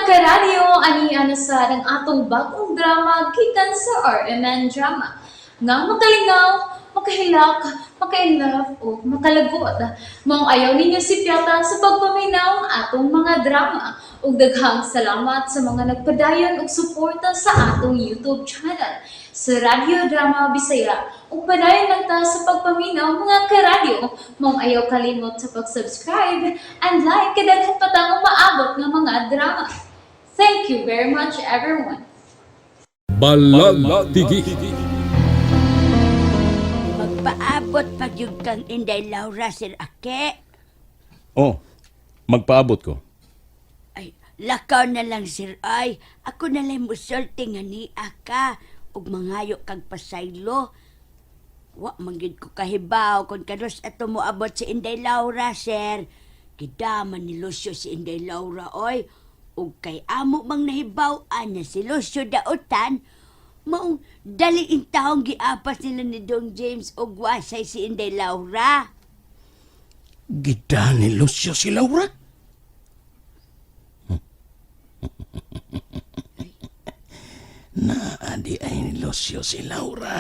karadyo, ani sa ng atong bagong drama gikan sa RMN Drama. Nga makalingaw, makahilak, maka-inlove, o makalagot. Maong ayaw ninyo si Piata sa pagpaminaw ang atong mga drama. Ug daghang salamat sa mga nagpadayon ug suporta sa atong YouTube channel sa Radio Drama Bisaya. Ug padayon lang ta sa pagpaminaw mga karadyo. Maong ayaw kalimot sa pag-subscribe and like kadaghan pa tang maabot ng mga drama. Thank you very much everyone. Balatigi. Magpaabot pag yung kang Inday Laura, Sir Ake. Oh, magpaabot ko. Ay, lakaw na lang, Sir. Ay, ako na lang musulti nga ni Aka. Ug mangayo kag pasaylo. Wa manggid ko kahibaw kung kanos ato mo abot si Inday Laura, Sir. Kidaman ni Lucio si Inday Laura, oy. Ug kay amo mang nahibaw anya si Lucio daotan, maong daliin taong giapas nila ni Dong James og wasay si Inday Laura. Gida ni Lucio si Laura? Naadi ay ni Lucio si Laura.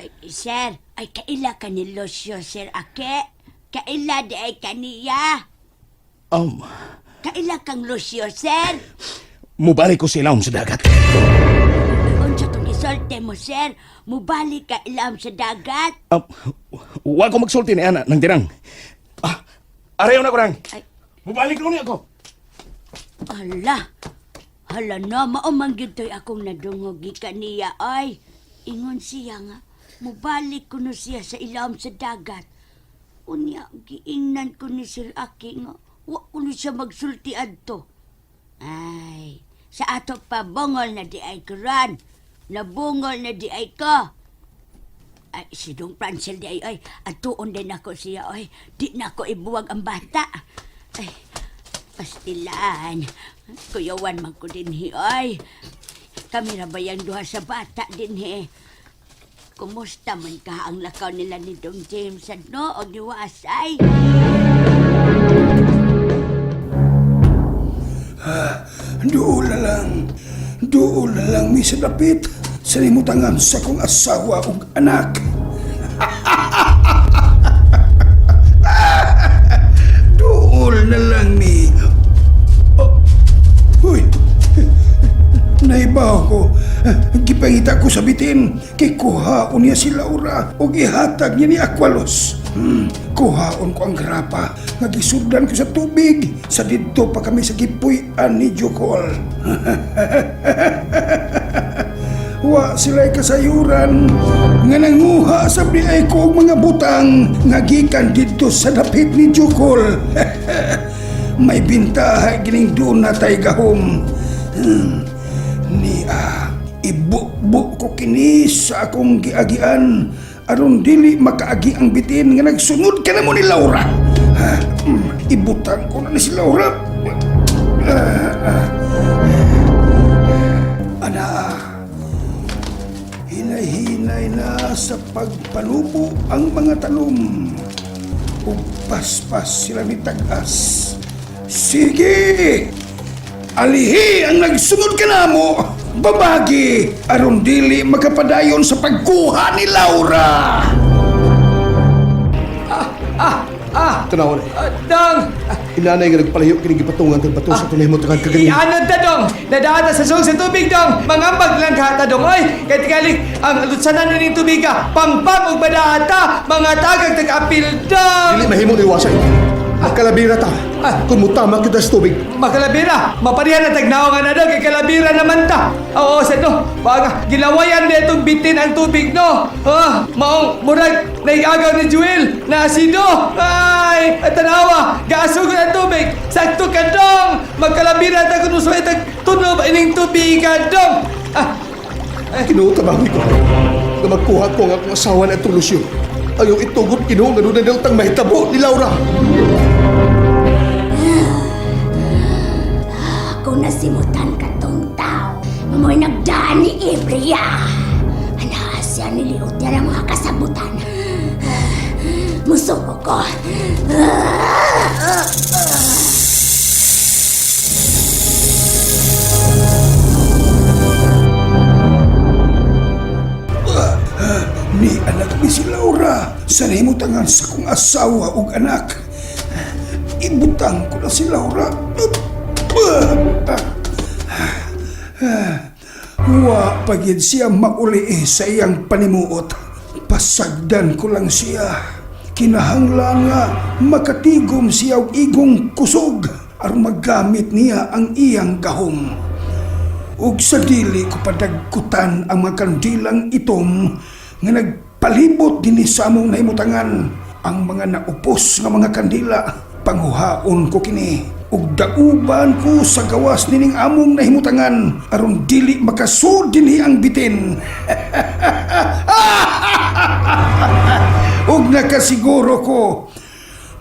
Ay, sir, ay kaila ka ni Lucio, Sir Ake. Kaila di ay kaniya. Kaila kang Lucio, sir. Mubalik ko si Laom sa dagat. Unsa tong isolte mo, sir? Mubalik ka ilam sa dagat. Huwag ko magsulti ni Ana, nang dirang. Arayaw na ko nang. Ay. Mubalik ko niya ako. Hala na, maumang to'y akong nadungog kaniya, ay. Ingon siya nga, mubalik ko no siya sa ilam sa dagat. Unya, giingnan ko ni Sir Aki nga, wa ko ni siya magsulti adto. Ay, sa ato pa bungol na di ay kuran. Nabungol na di ay ko. Ay, si Dong Prancel di ay, atuon din ako siya, ay. Di na ako ibuwag ang bata. Ay, pastilan. Kuyawan man ko din ay. Kami na ba yung duha sa bata din Kumusta man ka ang lakaw nila ni Dong James no? O giwasay? Doon na lang mi sa dapit sa limutangan sa kong asawa ug anak. Doon na lang mi. Uy, naibaw ko. Gipangita ko sa bitin kay kuhaon niya si Laura o gihatag niya ni Aqualos. Kuhaon ko ang grapa nga gisugdan ko sa tubig sa didto pa kami sa gipuy-an ni Jokol. Wa sila'y kasayuran nga nanguha sa ay ko og mga butang nga gikan didto sa dapit ni Jokol. May bintaha gining doon na tay gahom. Ibukbuk ko kini sa akong giagian aron dili makaagi ang bitin nga nagsunod ka na mo ni Laura. Ibutang ko na ni si Laura. Ana, hinay-hinay na sa pagpanubo ang mga talom. Ug paspas sila ni tagas. Sige! Alihi ang nagsunod ka na mo! Babagi! Aron dili makapadayon sa pagkuha ni Laura! Tanaw na. Dong! Inanay nga nagpalayo kining gipatungan kag bato sa tunay mo tangan kagaling. Ano ta, Dong? Nadaan sa sung sa tubig, Dong! Mangambag lang ka, ta, Dong! Oy! Kahit galing ang alutsanan na ng tubig ka, pampam o badata, mga tagag tag-apil, Dong! Dili mahimo iwasan. Makalabira ta. Kung mutama kita sa tubig. Makalabira! Maparihan na tagnawa nga na, Dong! Kay kalabira naman ta! Oo, sa no? Baga, gilawayan na itong bitin ang tubig, no? Maong murag naiagaw ni Jewel na asido! Ay! At tanawa! Gaasugod ang tubig! Sakto ka, Dong! Magkalabira ta kung usway tunob ining tubig ka, Dong! Kinutabang ko na magkuha ko ang akong asawa na itong Lucio. Ayaw itugot kinuha nga doon na tang mahitabo ni Laura. Ako nasimutan ka tong tao. Mamoy nagdaan ni Ibria. Anahasya niliot niya ng mga kasabutan. Musuko ko. sa nahimutangan sa kong asawa ug anak. Ibutang ko na si Laura. Wa pagid siya mauli sa iyang panimuot. Pasagdan ko lang siya. Kinahanglan nga makatigom siya og igong kusog aron magamit niya ang iyang gahom. Ug sa dili ko padagkutan ang mga kandilang itom nga nagpalibot dinhi sa among nahimutangan. Ang mga naupos nga mga kandila, panghuhaon ko kini ug dauban ko sa gawas nining among nahimutangan aron dili makasud dinhi ang bitin. Ug nakasiguro ko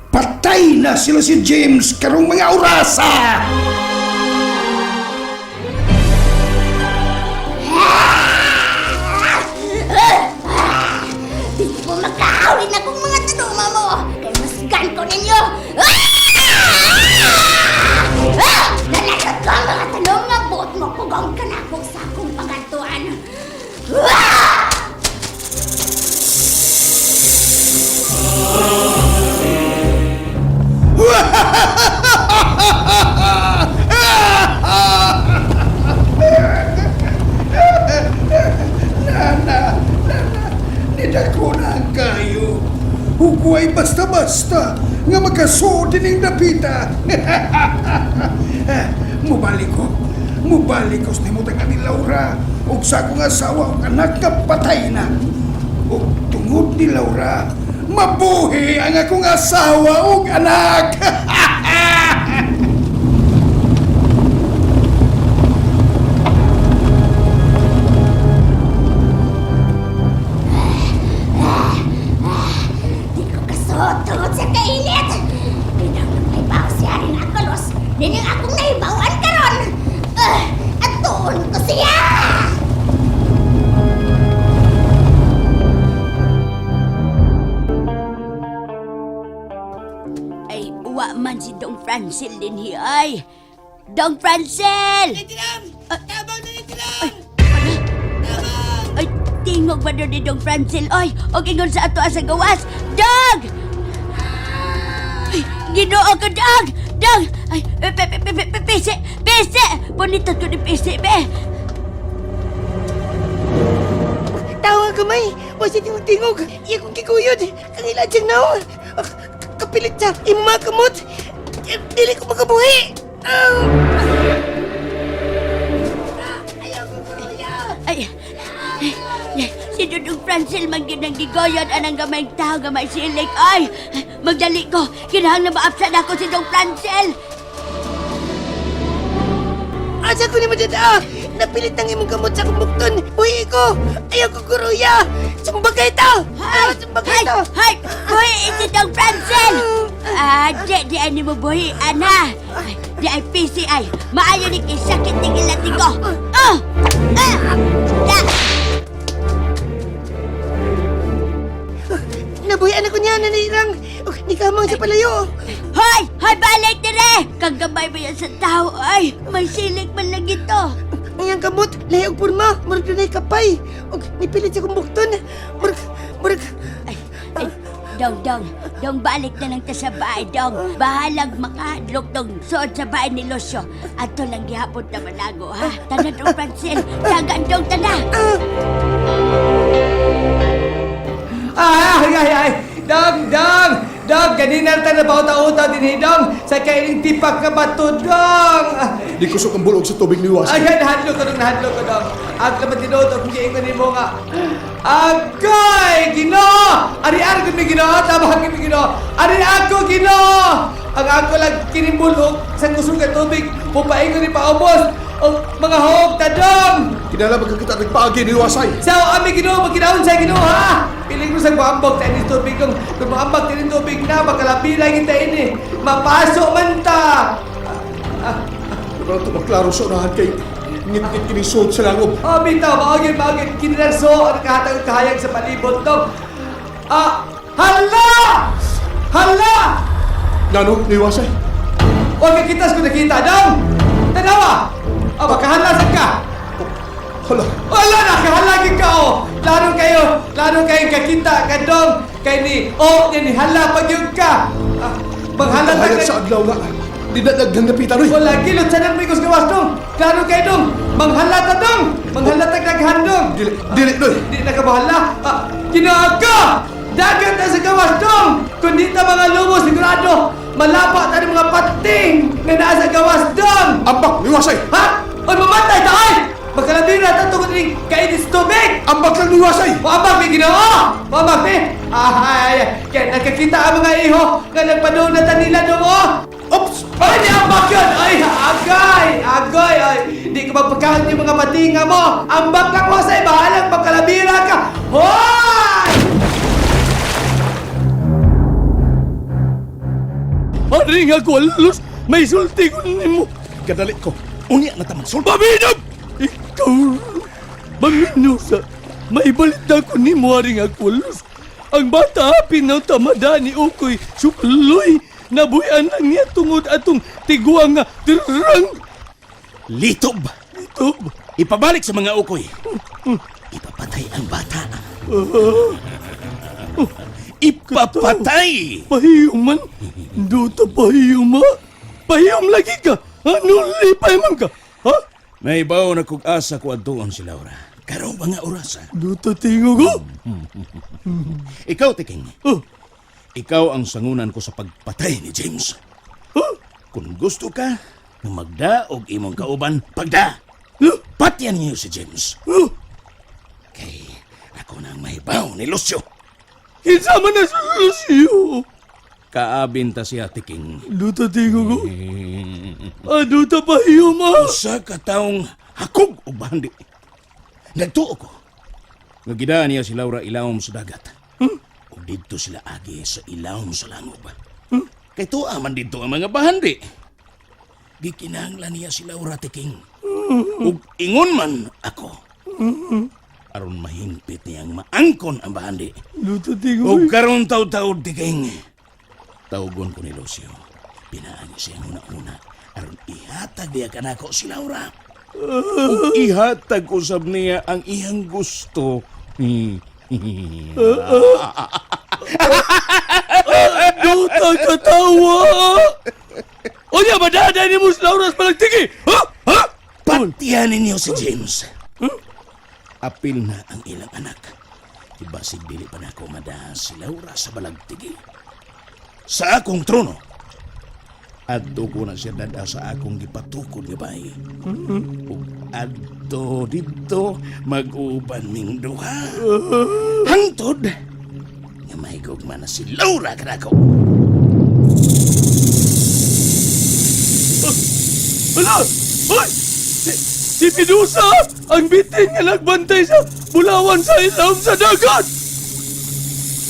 patay na sila si James karong mga orasa. Di mo makahawin akong mga tanuma mo! Kaya masgan ko ninyo! Nalagot ko ang mga tanong nga buot mo pugong ka na kung sa akong pagantuan! Nidako na ang kayo. Huwag basta-basta nga makasud dining dapita. Mubalik ko sa nimutangan ni Laura ug sa akong asawa ug anak nga patay na. Ug tungod ni Laura, mabuhi ang akong asawa ug anak. Di ko kasot tungod sa kainit! Pinang nagmaibaw siya rin ang kalos, nining akong naibawan karon! At tuon ko siya! Ay, uwa man si Dong Francel din ay! Dong Francel! Tabang na itilam! Ay, tingog ba doon ni Dong Francel? Ay, o ingon sa ato sa gawas! Dog! Ay, ginoo ko, Dog! Dog! Ay, pisi! Pisi! Bonito ko ni pisi, be! Tawa ka, May! O si tingog-tingog! Iya kong kikuyod! Kangila dyan na ako! Kapilit sa imakamot! Dili ko makabuhi! Ayaw ko, kuya! Ay, si Dudong Francel man yun ang gigoyon anang gamay tao gamay silik. Ay, magdali ko. Kinahang na maapsan ako si Dong Francel. Asa ko ni madada! Napilit ng imong gamot sa kumbukton! Buhi ko! Ayaw ko, kuruya! Sumbagay to! Sumbagay to! Hay! Buhi si Dong Francel! Di ay ni mo buhi, ana. Di ay PCI. Maayo ni kisakit ni kilati ko. Nabuhian ako niya, nanirang! Di ka mang sa palayo! Hoy! Hoy, balik dire! Kagabay ba yan sa tao? Ay, may silik man lang ito. Ang iyang kamot, lahi og purma, murag dunay kapay. Og nipilit sa kumbukton. Murag... Dong, balik na lang ta sa bahay, Dong. Bahalag makahadlok tong suod sa bahay ni Lucio. Ato lang gihapon na manago, ha? Tana, Dong Francel. Tagan, Dong, tana. Ay! Dong! Ganina ta na bauta-uta din Dong! Sa kailing tipak ka ba to, Dong? Di kusok ang bulog sa tubig ni Wasay. Ay, nahadlo ko, Dong! Ang laman tinuto, kung giingon ni mo nga. Agay! Ginoo! Ari-ari ko ni Ginoo! Tabahagin ni Ginoo! Ari ako, Ginoo! Ang ako lang kinimbulog sa kusog ng tubig. Pupaingon ni paubos. O mga hawag ta, Dong! Kinala magkakita nagpaagi ni Wasay. Sa ami Ginoo, magkinaon sa Ginoo, ha? Piling mo sa maambag tayo ni tubig. Kung maambag tayo ni tubig na, magkalabi lang kita ini. Mapasok man ta! Para ito maklaro sa unahan kay ngit-ngit kinisod sa langob. Oh, bitaw, maugin. Kinarso, ang kahatang kahayag sa palibot, Dong. Hala! Nano ni Wasay? Huwag ka kitas ko nakita, Dong! Tanawa! Makahalasan ka! Hala. Wala na, kahalagin ka, oh! Lalo kayong kakita ka, Dong! Kay ni, oh, ni hala pagyud ka. Manghalatag Kahayat sa adlaw nga. Di na naghandapitan, oy. Wala kilot sa nang migos gawas dong. Klaro kay dong. Manghalata dong. Manghalatag naghandong. Dili, doy. Di na ka bahala. Kinaaka! Dagat na sa gawas dong. Kung di ta mga lumo sigurado, malapa ta ng mga pating na nasa gawas dong. Ambak, liwasay. Ha? Oy, mamatay ta ay! Magkalabira ta tungkol ning kainis tubig. Ambak lang liwasay. Maabak ni Ginoo! Maabak ni! Ay! Kaya nakakita ang mga iho nga nagpadunatan nila doon, oh! Oops! Ay, di ambak yun! Ay, agay! Agay! Ay, di ka magpagkakas yung mga batinga mo! Ambak ka ko sa bahalang magkalabira ka! Hoy! Aring ako, alos! May sulti ko nimo! Kadali ko. Unya na tamang sulba. Paminag! Ikaw, Maminusa, may balita ko ni Muaring Aquilus. Ang bata pinaw tamada ni Ukoy Suploy. Nabuyan lang niya tungod atong tiguang nga dirang. Litob! Ito, Ipabalik sa mga ukoy. Ipapatay ang bata. Ipapatay! pahiyuman. Duta pahiyuma. Pahiyum lagi ka. Ano lipay man ka? Ha? May baon na kung asa ko adtuon si Laura. Karong mga orasa. Duta tingo ko. Ikaw, Tiking. Oh, Ikaw ang sangunan ko sa pagpatay ni James. Kung gusto ka, na magda og imong kauban, pagda. Patyan niyo si James. Kay ako nang may baon ni Lucio. Kinsama na sa Lucio. Kaabinta siya, Tiking. Duta tingo ko. Duta pahiyuma. Usa ka taong hakog o bandi. Nagtuo ko. Nagidaan niya si Laura ilawom sa dagat. O dito sila agi sa ilawom sa langob. Kay tuwa man dito ang mga bahandi. Gikinahanglan niya si Laura, Tiking. Ug ingon man ako. Aron mahimpit niyang maangkon ang bahandi. Duta tingo. Ug karon taw-taw, Tiking. Tawgon ko ni Lucio. Pinaan niya siya una-una. Aron ihatag niya kanako si Laura. Ug ihatag usab niya ang iyang gusto. Duta katawa. Onya, madada ni mo si Laura sa palagtigi. Ha? Ha? Patihan ninyo si James. Apil na ang ilang anak. Ibasig dili pa na ako madahan si Laura sa balagtigi. Sa akong trono. Adto ko na siya dada sa akong gipatukod nga bahay. Ug adto dito mag-uban ming duha. Hangtod nga may gugma na si Laura kanako. Ala! Hoy! Si Medusa! Ang bitin nga nagbantay sa bulawan sa ilawom sa dagat!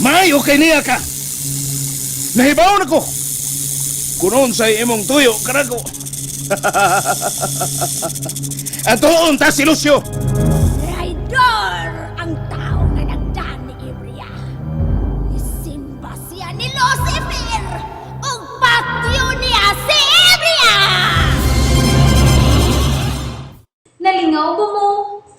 Maayo kay niya ka. Nahibaw na ko. Kunon sa imong tuyo kanako. Atoon ta si Lucio. Traidor ang tao nga nagdaan ni Ibria. Isimba siya ni Lucifer ug patyo niya si Ibria! Nalingaw ba mo?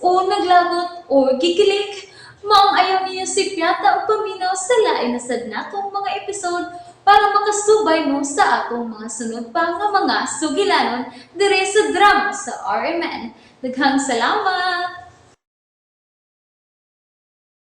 O naglagot? O gikilik? Maong ayaw niyo si Piata o paminaw sa lain na sadnakong mga episode para makasubay mo sa atong mga sunod pa nga mga sugilanon dire sa drama sa RMN. Daghang salamat!